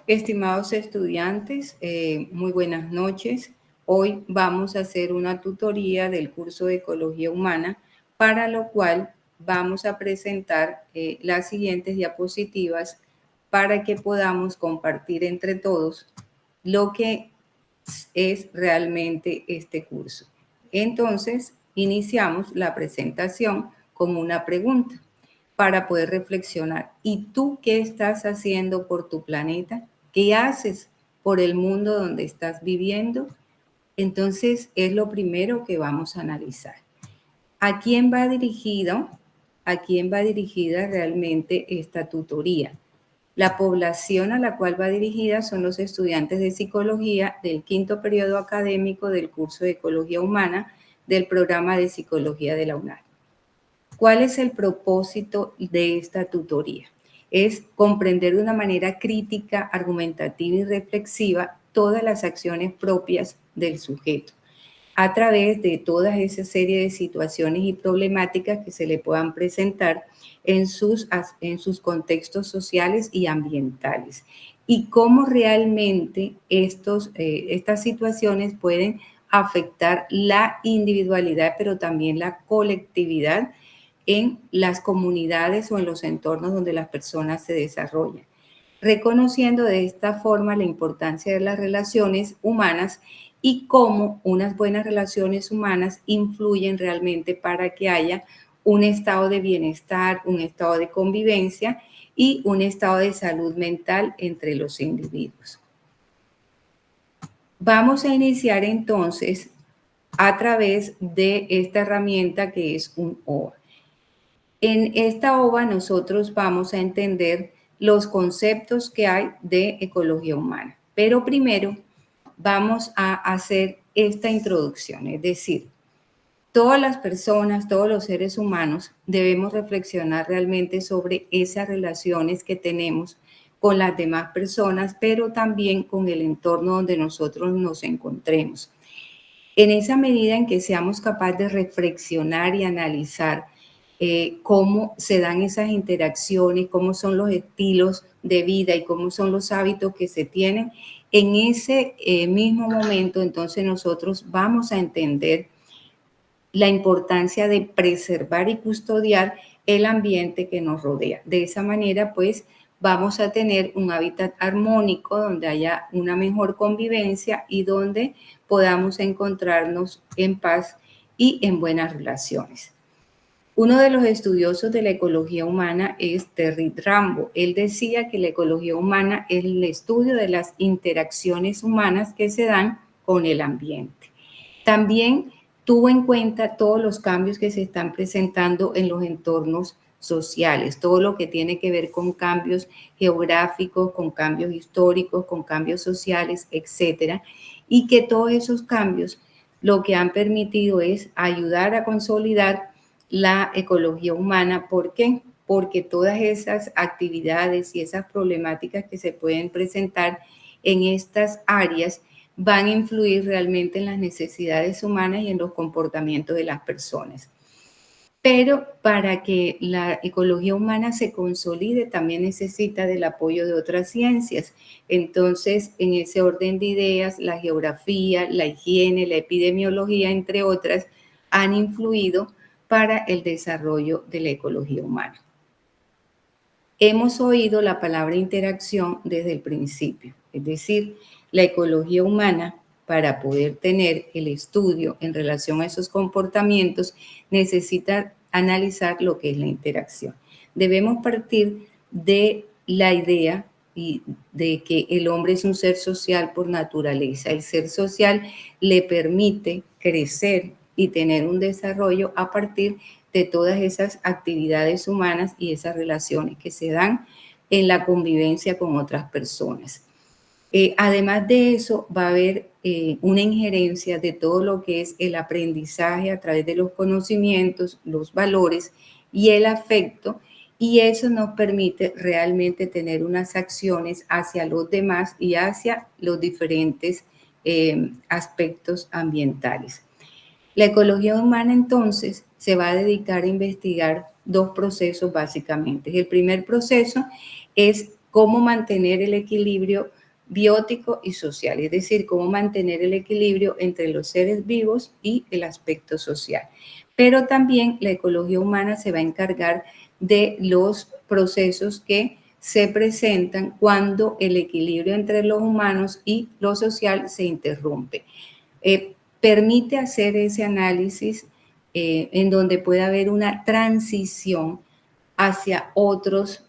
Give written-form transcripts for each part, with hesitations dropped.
Estimados estudiantes, muy buenas noches. Hoy vamos a hacer una tutoría del curso de Ecología Humana, para lo cual vamos a presentar las siguientes diapositivas para que podamos compartir entre todos lo que es realmente este curso. Entonces, iniciamos la presentación con una pregunta para poder reflexionar. ¿Y tú qué estás haciendo por tu planeta? ¿Qué haces por el mundo donde estás viviendo? Entonces, es lo primero que vamos a analizar. ¿A quién va dirigido? ¿A quién va dirigida realmente esta tutoría? La población a la cual va dirigida son los estudiantes de psicología del quinto periodo académico del curso de Ecología Humana del programa de psicología de la UNAM. ¿Cuál es el propósito de esta tutoría? Es comprender de una manera crítica, argumentativa y reflexiva todas las acciones propias del sujeto, a través de toda esa serie de situaciones y problemáticas que se le puedan presentar en sus contextos sociales y ambientales, y cómo realmente estas situaciones pueden afectar la individualidad, pero también la colectividad en las comunidades o en los entornos donde las personas se desarrollan, reconociendo de esta forma la importancia de las relaciones humanas y cómo unas buenas relaciones humanas influyen realmente para que haya un estado de bienestar, un estado de convivencia y un estado de salud mental entre los individuos. Vamos a iniciar entonces a través de esta herramienta que es un OVA. En esta OVA nosotros vamos a entender los conceptos que hay de ecología humana, pero primero vamos a hacer esta introducción, es decir, todas las personas, todos los seres humanos debemos reflexionar realmente sobre esas relaciones que tenemos con las demás personas, pero también con el entorno donde nosotros nos encontremos. En esa medida en que seamos capaces de reflexionar y analizar cómo se dan esas interacciones, cómo son los estilos de vida y cómo son los hábitos que se tienen, en ese mismo momento entonces nosotros vamos a entender la importancia de preservar y custodiar el ambiente que nos rodea. De esa manera, pues, vamos a tener un hábitat armónico donde haya una mejor convivencia y donde podamos encontrarnos en paz y en buenas relaciones. Uno de los estudiosos de la ecología humana es Terry Rambo. Él decía que la ecología humana es el estudio de las interacciones humanas que se dan con el ambiente. También tuvo en cuenta todos los cambios que se están presentando en los entornos sociales, todo lo que tiene que ver con cambios geográficos, con cambios históricos, con cambios sociales, etcétera, y que todos esos cambios lo que han permitido es ayudar a consolidar la ecología humana. ¿Por qué? Porque todas esas actividades y esas problemáticas que se pueden presentar en estas áreas van a influir realmente en las necesidades humanas y en los comportamientos de las personas. Pero para que la ecología humana se consolide también necesita del apoyo de otras ciencias. Entonces, en ese orden de ideas, la geografía, la higiene, la epidemiología, entre otras, han influido para el desarrollo de la ecología humana. Hemos oído la palabra interacción desde el principio, es decir, la ecología humana, para poder tener el estudio en relación a esos comportamientos, necesita analizar lo que es la interacción. Debemos partir de la idea de que el hombre es un ser social por naturaleza. El ser social le permite crecer y tener un desarrollo a partir de todas esas actividades humanas y esas relaciones que se dan en la convivencia con otras personas. Además de eso, va a haber una injerencia de todo lo que es el aprendizaje a través de los conocimientos, los valores y el afecto, y eso nos permite realmente tener unas acciones hacia los demás y hacia los diferentes aspectos ambientales. La ecología humana entonces se va a dedicar a investigar dos procesos básicamente. El primer proceso es cómo mantener el equilibrio biótico y social, es decir, cómo mantener el equilibrio entre los seres vivos y el aspecto social. Pero también la ecología humana se va a encargar de los procesos que se presentan cuando el equilibrio entre los humanos y lo social se interrumpe. Permite hacer ese análisis en donde puede haber una transición hacia otros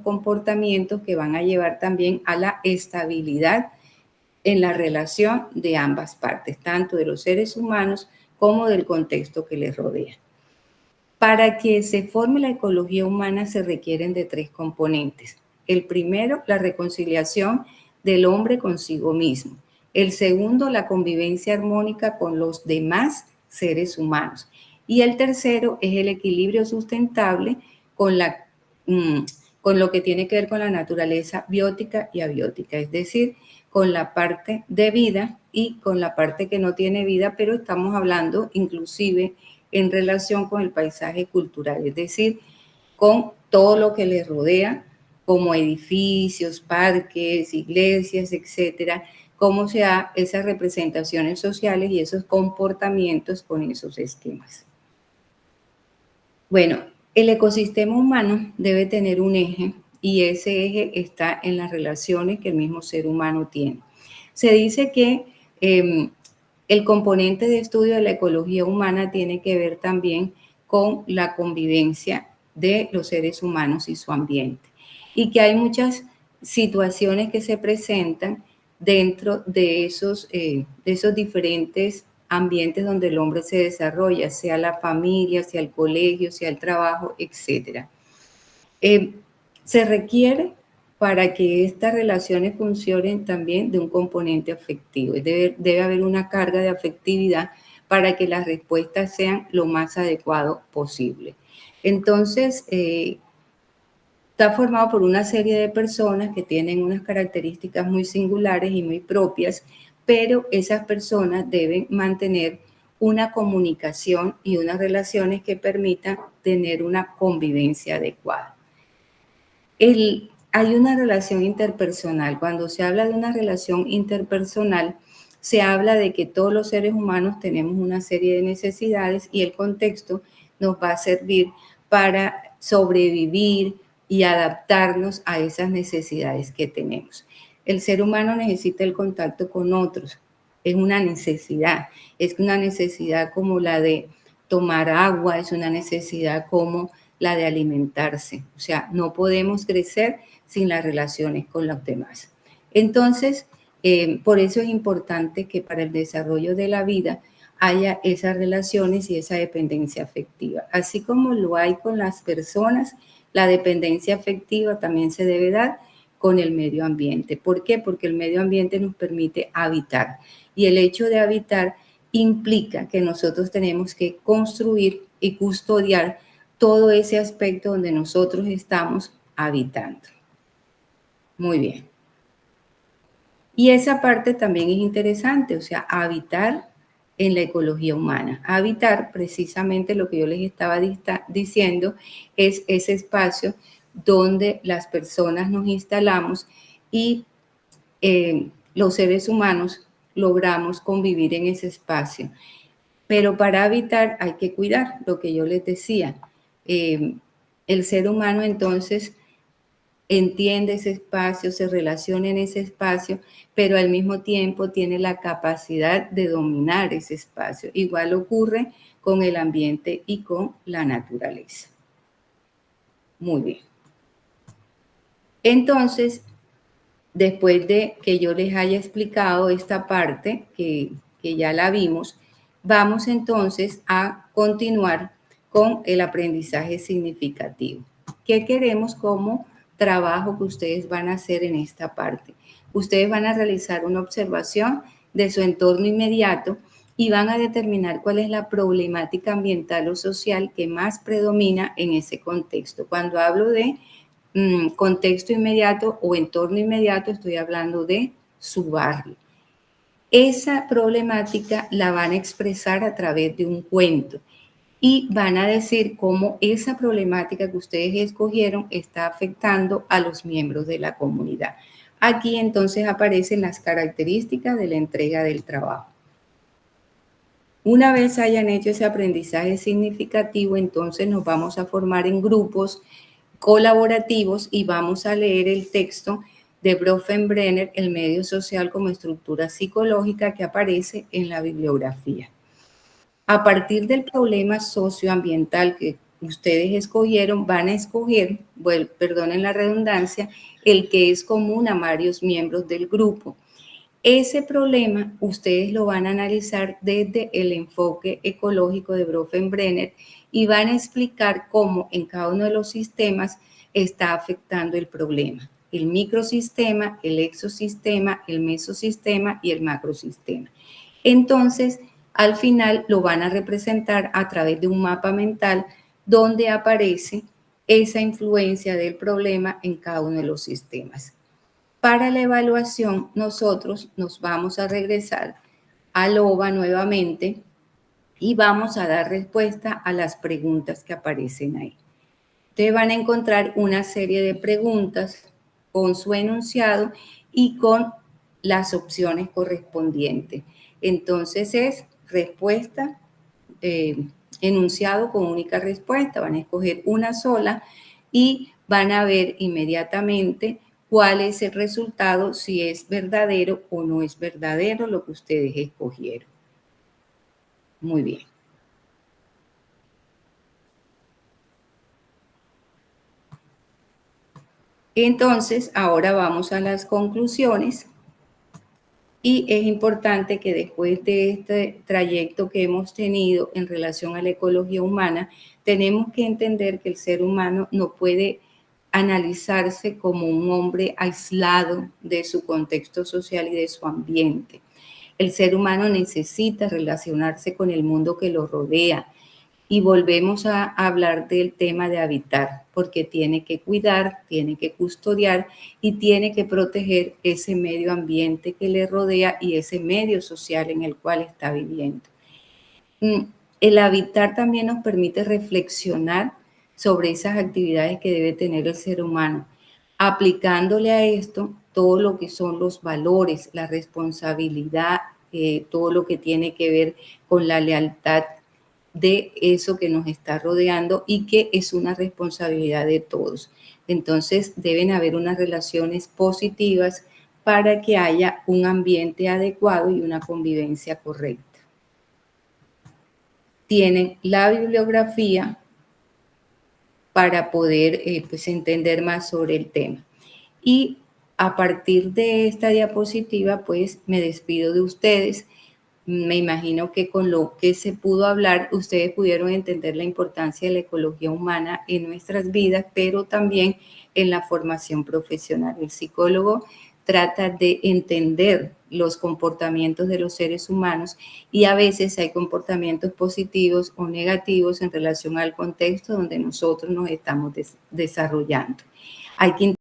comportamientos que van a llevar también a la estabilidad en la relación de ambas partes, tanto de los seres humanos como del contexto que les rodea. Para que se forme la ecología humana se requieren de 3 componentes. El primero, la reconciliación del hombre consigo mismo. El segundo, la convivencia armónica con los demás seres humanos. Y el tercero es el equilibrio sustentable con, con lo que tiene que ver con la naturaleza biótica y abiótica, es decir, con la parte de vida y con la parte que no tiene vida, pero estamos hablando inclusive en relación con el paisaje cultural, es decir, con todo lo que les rodea, como edificios, parques, iglesias, etcétera, cómo se da esas representaciones sociales y esos comportamientos con esos esquemas. Bueno, el ecosistema humano debe tener un eje y ese eje está en las relaciones que el mismo ser humano tiene. Se dice que el componente de estudio de la ecología humana tiene que ver también con la convivencia de los seres humanos y su ambiente. Y que hay muchas situaciones que se presentan dentro de esos diferentes ambientes donde el hombre se desarrolla, sea la familia, sea el colegio, sea el trabajo, etc. Se requiere para que estas relaciones funcionen también de un componente afectivo. Debe haber una carga de afectividad para que las respuestas sean lo más adecuado posible. Entonces, está formado por una serie de personas que tienen unas características muy singulares y muy propias, pero esas personas deben mantener una comunicación y unas relaciones que permitan tener una convivencia adecuada. Hay una relación interpersonal. Cuando se habla de una relación interpersonal, se habla de que todos los seres humanos tenemos una serie de necesidades y el contexto nos va a servir para sobrevivir y adaptarnos a esas necesidades que tenemos. El ser humano necesita el contacto con otros. Es una necesidad como la de tomar agua, es una necesidad como la de alimentarse. O sea, no podemos crecer sin las relaciones con los demás. Entonces, por eso es importante que para el desarrollo de la vida haya esas relaciones y esa dependencia afectiva. Así como lo hay con las personas, la dependencia afectiva también se debe dar con el medio ambiente. ¿Por qué? Porque el medio ambiente nos permite habitar. Y el hecho de habitar implica que nosotros tenemos que construir y custodiar todo ese aspecto donde nosotros estamos habitando. Muy bien. Y esa parte también es interesante, o sea, habitar en la ecología humana. Habitar, precisamente lo que yo les estaba diciendo, es ese espacio donde las personas nos instalamos y los seres humanos logramos convivir en ese espacio. Pero para habitar hay que cuidar lo que yo les decía. El ser humano entonces entiende ese espacio, se relaciona en ese espacio, pero al mismo tiempo tiene la capacidad de dominar ese espacio. Igual ocurre con el ambiente y con la naturaleza. Muy bien. Entonces, después de que yo les haya explicado esta parte, que ya la vimos, vamos entonces a continuar con el aprendizaje significativo. ¿Qué queremos como trabajo que ustedes van a hacer en esta parte? Ustedes van a realizar una observación de su entorno inmediato y van a determinar cuál es la problemática ambiental o social que más predomina en ese contexto. Cuando hablo de contexto inmediato o entorno inmediato, estoy hablando de su barrio. Esa problemática la van a expresar a través de un cuento y van a decir cómo esa problemática que ustedes escogieron está afectando a los miembros de la comunidad. Aquí entonces aparecen las características de la entrega del trabajo. Una vez hayan hecho ese aprendizaje significativo, entonces nos vamos a formar en grupos colaborativos y vamos a leer el texto de Bronfenbrenner, El medio social como estructura psicológica, que aparece en la bibliografía. A partir del problema socioambiental que ustedes escogieron, van a escoger, bueno, perdonen la redundancia, el que es común a varios miembros del grupo. Ese problema ustedes lo van a analizar desde el enfoque ecológico de Bronfenbrenner y van a explicar cómo en cada uno de los sistemas está afectando el problema. El microsistema, el exosistema, el mesosistema y el macrosistema. Entonces, al final lo van a representar a través de un mapa mental donde aparece esa influencia del problema en cada uno de los sistemas. Para la evaluación, nosotros nos vamos a regresar al OVA nuevamente y vamos a dar respuesta a las preguntas que aparecen ahí. Ustedes van a encontrar una serie de preguntas con su enunciado y con las opciones correspondientes. Entonces es respuesta, enunciado con única respuesta. Van a escoger una sola y van a ver inmediatamente cuál es el resultado, si es verdadero o no es verdadero lo que ustedes escogieron. Muy bien. Entonces, ahora vamos a las conclusiones y es importante que después de este trayecto que hemos tenido en relación a la ecología humana, tenemos que entender que el ser humano no puede analizarse como un hombre aislado de su contexto social y de su ambiente. El ser humano necesita relacionarse con el mundo que lo rodea, y volvemos a hablar del tema de habitar, porque tiene que cuidar, tiene que custodiar y tiene que proteger ese medio ambiente que le rodea y ese medio social en el cual está viviendo. El habitar también nos permite reflexionar sobre esas actividades que debe tener el ser humano, aplicándole a esto todo lo que son los valores, la responsabilidad, todo lo que tiene que ver con la lealtad de eso que nos está rodeando y que es una responsabilidad de todos. Entonces deben haber unas relaciones positivas para que haya un ambiente adecuado y una convivencia correcta. Tienen la bibliografía para poder pues entender más sobre el tema. Y a partir de esta diapositiva, pues me despido de ustedes. Me imagino que con lo que se pudo hablar, ustedes pudieron entender la importancia de la ecología humana en nuestras vidas, pero también en la formación profesional. El psicólogo trata de entender los comportamientos de los seres humanos y a veces hay comportamientos positivos o negativos en relación al contexto donde nosotros nos estamos desarrollando. Hay que